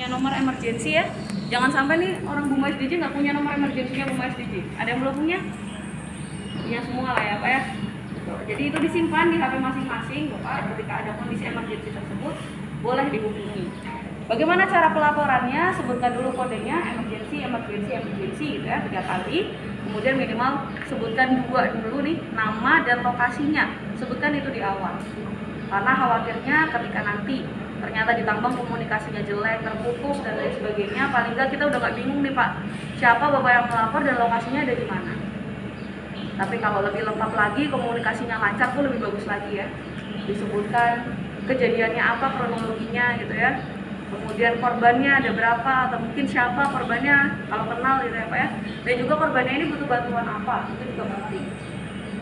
punya nomor emergency ya. Jangan sampai nih orang Buma SDJ nggak punya nomor emergensinya Buma SDJ. Ada yang belum punya? Punya semua lah ya Pak ya. Jadi itu disimpan di HP masing-masing Bapak. Ketika ada kondisi emergency tersebut boleh dihubungi. Bagaimana cara pelaporannya? Sebutkan dulu kodenya emergency gitu ya 3 kali. Kemudian minimal sebutkan 2 dulu nih, nama dan lokasinya. Sebutkan itu di awal. Karena khawatirnya ketika nanti ternyata di Tambang komunikasinya jelek, terputus dan lain sebagainya, paling nggak kita udah nggak bingung nih Pak, siapa Bapak yang melapor dan lokasinya ada di mana. Tapi kalau lebih lengkap lagi, komunikasinya lancar tuh lebih bagus lagi ya. Disebutkan kejadiannya apa, kronologinya gitu ya. Kemudian korbannya ada berapa, atau mungkin siapa korbannya, kalau kenal gitu ya Pak ya. Dan juga korbannya ini butuh bantuan apa, itu juga penting.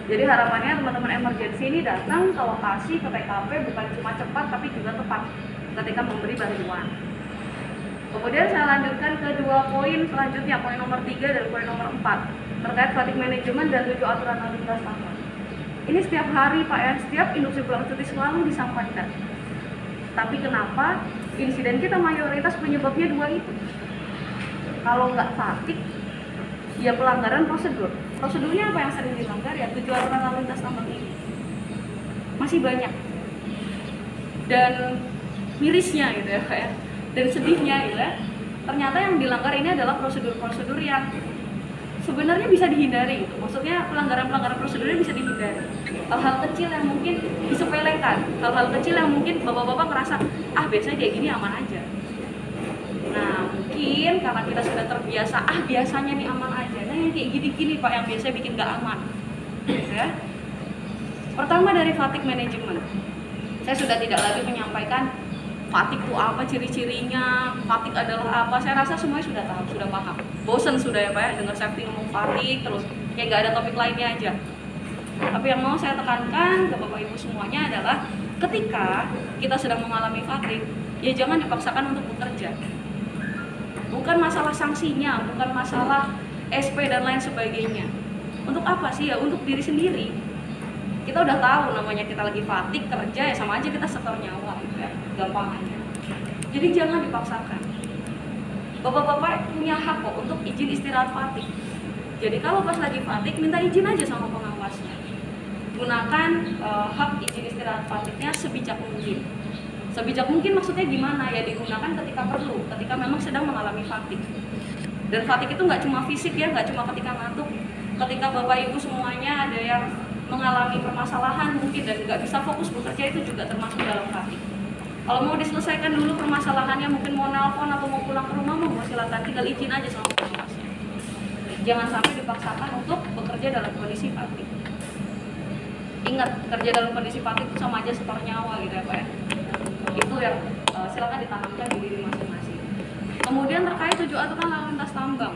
Jadi harapannya teman-teman emergency ini datang ke lokasi, ke TKP bukan cuma cepat tapi juga tepat ketika memberi bantuan. Kemudian saya lanjutkan ke 2 poin selanjutnya, poin nomor 3 dan poin nomor 4 terkait fatigue management dan 7 aturan lalu lintas tambang. Ini setiap hari Pak ya, setiap induksi pulang cuti selalu disampaikan. Tapi kenapa insiden kita mayoritas penyebabnya 2 itu? Kalau nggak fatigue, ya pelanggaran prosedur. Prosedurnya apa yang sering dilanggar ya 7 aturan lalu lintas tambang ini. Masih banyak. Dan mirisnya gitu ya Pak ya. Dan sedihnya gitu ya. Ternyata yang dilanggar ini adalah prosedur-prosedur yang sebenarnya bisa dihindari gitu. Maksudnya pelanggaran-pelanggaran prosedurnya bisa dihindari. Hal-hal kecil yang mungkin disepelekan, hal-hal kecil yang mungkin bapak-bapak ngerasa biasanya kayak gini aman aja. Nah mungkin karena kita sudah terbiasa biasanya nih aman aja. Nah yang kayak gini-gini Pak yang biasanya bikin gak aman gitu ya. Pertama dari fatigue management, saya sudah tidak lagi menyampaikan fatigue itu apa, ciri-cirinya, fatigue adalah apa. Saya rasa semuanya sudah tahu, sudah paham. Bosen sudah ya Pak ya, dengar safety ngomong fatigue terus kayak nggak ada topik lainnya aja. Tapi yang mau saya tekankan ke Bapak Ibu semuanya adalah ketika kita sedang mengalami fatigue, ya jangan dipaksakan untuk bekerja. Bukan masalah sanksinya, bukan masalah SP dan lain sebagainya. Untuk apa sih ya? Untuk diri sendiri. Kita udah tahu namanya kita lagi fatigue kerja ya sama aja kita setor nyawa gitu ya, gampang aja. Jadi jangan dipaksakan. Bapak-bapak punya hak kok untuk izin istirahat fatigue. Jadi kalau pas lagi fatigue minta izin aja sama pengawasnya. Gunakan hak izin istirahat fatigue-nya sebijak mungkin. Sebijak mungkin maksudnya gimana ya, digunakan ketika perlu, ketika memang sedang mengalami fatigue. Dan fatigue itu nggak cuma fisik ya, nggak cuma ketika ngantuk. Ketika Bapak Ibu semuanya ada yang mengalami permasalahan mungkin dan nggak bisa fokus bekerja, itu juga termasuk dalam fatigue. Kalau mau diselesaikan dulu permasalahannya, mungkin mau nelpon atau mau pulang ke rumah, mau silakan, tinggal izin aja sama pengawasnya. Jangan sampai dipaksakan untuk bekerja dalam kondisi fatigue. Ingat, kerja dalam kondisi fatigue itu sama aja setor nyawa gitu ya Pak ya. Itu yang silakan ditanamkan di diri masing-masing. Kemudian terkait 7 aturan lalu lintas tambang.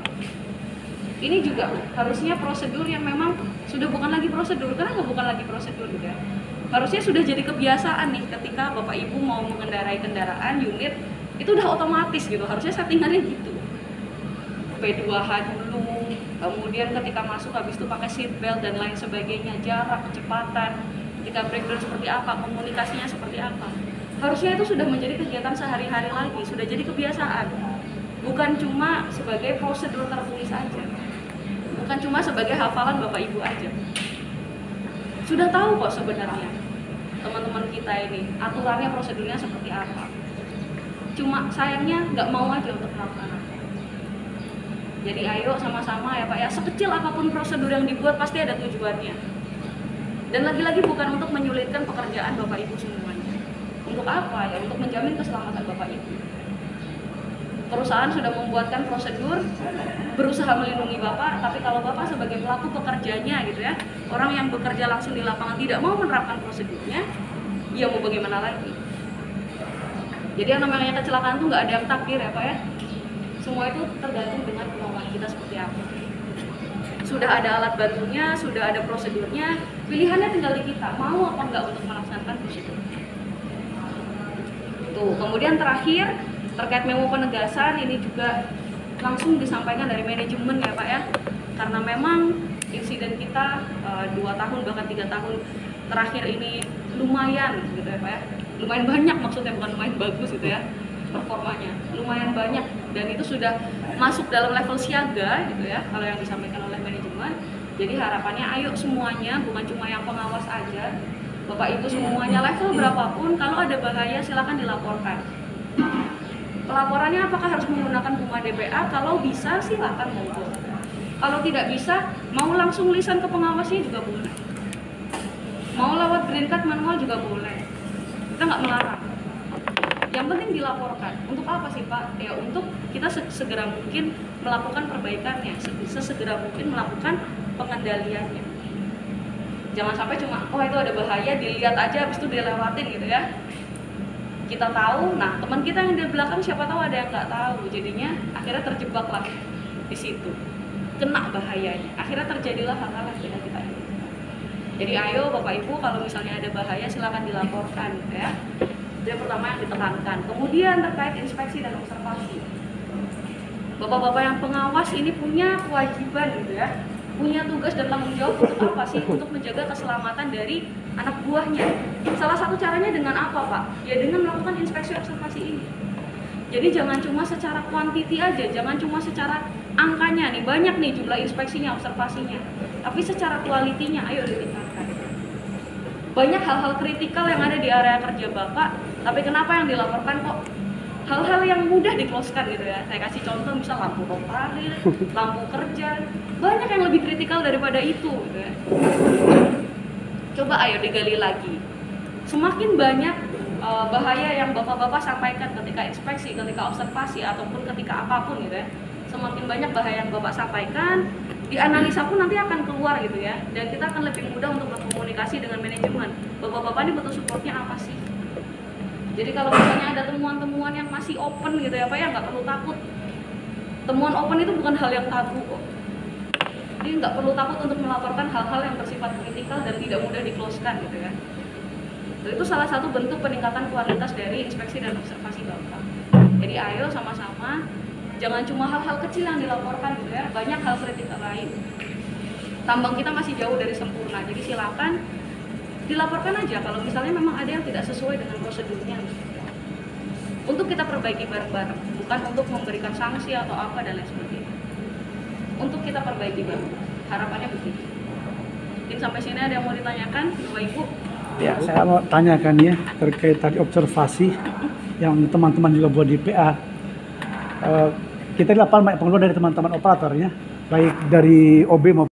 Ini juga harusnya prosedur yang memang sudah bukan lagi prosedur, karena nggak bukan lagi prosedur juga. Harusnya sudah jadi kebiasaan nih ketika Bapak Ibu mau mengendarai kendaraan unit itu udah otomatis gitu, harusnya settingannya gitu. P2H dulu, kemudian ketika masuk habis itu pakai seat belt dan lain sebagainya, jarak, kecepatan, ketika breakdown seperti apa, komunikasinya seperti apa. Harusnya itu sudah menjadi kegiatan sehari-hari lagi, sudah jadi kebiasaan. Bukan cuma sebagai prosedur tertulis aja. Bukan cuma sebagai hafalan Bapak Ibu aja. Sudah tahu kok sebenarnya teman-teman kita ini aturannya, prosedurnya seperti apa. Cuma sayangnya nggak mau aja untuk melakukan apa. Jadi ayo sama-sama ya Pak ya, sekecil apapun prosedur yang dibuat pasti ada tujuannya. Dan lagi-lagi bukan untuk menyulitkan pekerjaan Bapak Ibu semuanya. Untuk apa ya? Untuk menjamin keselamatan Bapak Ibu. Perusahaan sudah membuatkan prosedur, berusaha melindungi Bapak, tapi kalau Bapak sebagai pelaku pekerjanya gitu ya, orang yang bekerja langsung di lapangan tidak mau menerapkan prosedurnya, ya mau bagaimana lagi? Jadi yang namanya kecelakaan tuh nggak ada yang takdir ya Pak ya. Semua itu tergantung dengan kemauan kita seperti apa. Sudah ada alat bantunya, sudah ada prosedurnya, pilihannya tinggal di kita, mau apa enggak untuk melaksanakan prosedur. Tuh, kemudian terakhir terkait memo penegasan ini juga langsung disampaikan dari manajemen ya Pak ya, karena memang insiden kita 2 tahun bahkan 3 tahun terakhir ini lumayan gitu ya Pak ya, lumayan banyak maksudnya, bukan lumayan bagus gitu ya, performanya, lumayan banyak, dan itu sudah masuk dalam level siaga gitu ya kalau yang disampaikan oleh manajemen. Jadi harapannya ayo semuanya, bukan cuma yang pengawas aja, Bapak Ibu semuanya level berapapun, kalau ada bahaya silakan dilaporkan. Pelaporannya apakah harus menggunakan bunga DBA? Kalau bisa silakan monggo. Kalau tidak bisa, mau langsung lisan ke pengawasnya juga boleh. Mau lewat green card manual juga boleh. Kita nggak melarang. Yang penting dilaporkan. Untuk apa sih Pak? Ya untuk kita segera mungkin melakukan perbaikannya, sesegera mungkin melakukan pengendaliannya. Jangan sampai cuma, oh itu ada bahaya, dilihat aja, habis itu dilewatin gitu ya. Kita tahu, nah teman kita yang di belakang siapa tahu ada yang nggak tahu, jadinya akhirnya terjebak lah di situ, kena bahayanya, akhirnya terjadilah hal-hal yang tidak kita inginkan. Jadi ayo Bapak Ibu kalau misalnya ada bahaya silakan dilaporkan gitu ya. Itu yang pertama yang ditekankan. Kemudian terkait inspeksi dan observasi, Bapak-bapak yang pengawas ini punya kewajiban gitu ya, punya tugas dan tanggung jawab untuk apa sih? Untuk menjaga keselamatan dari anak buahnya. Salah satu caranya dengan apa Pak? Ya dengan melakukan inspeksi observasi ini. Jadi jangan cuma secara kuantiti aja, jangan cuma secara angkanya nih, banyak nih jumlah inspeksinya, observasinya, tapi secara kualitinya ayo ditingkatkan. Banyak hal-hal kritikal yang ada di area kerja Bapak, tapi kenapa yang dilaporkan kok hal-hal yang mudah di-close-kan gitu ya. Saya kasih contoh misal lampu rotarir, lampu kerja, banyak yang lebih kritikal daripada itu gitu ya. Coba ayo digali lagi. Semakin banyak bahaya yang bapak-bapak sampaikan ketika inspeksi, ketika observasi ataupun ketika apapun gitu ya, semakin banyak bahaya yang bapak sampaikan, dianalisa pun nanti akan keluar gitu ya, dan kita akan lebih mudah untuk berkomunikasi dengan manajemen. Bapak-bapak ini butuh supportnya apa sih? Jadi kalau misalnya ada temuan-temuan yang masih open gitu ya Pak ya, nggak perlu takut. Temuan open itu bukan hal yang tabu kok. Jadi nggak perlu takut untuk melaporkan hal-hal yang bersifat kritikal dan tidak mudah di-close-kan gitu ya. Itu salah satu bentuk peningkatan kualitas dari inspeksi dan observasi Bapak. Jadi ayo sama-sama, jangan cuma hal-hal kecil yang dilaporkan gitu ya, banyak hal kritikal lain. Tambang kita masih jauh dari sempurna, jadi silakan dilaporkan aja kalau misalnya memang ada yang tidak sesuai dengan prosedurnya. Untuk kita perbaiki bareng-bareng, bukan untuk memberikan sanksi atau apa dan lain sebagainya. Untuk kita perbaiki bareng, harapannya begitu. Mungkin sampai sini ada yang mau ditanyakan, Bapak Ibu? Ya, saya mau tanyakan ya terkait tadi observasi yang teman-teman juga buat di PA. Kita di lapangan banyak pengeluhan dari teman-teman operatornya, baik dari OB maupun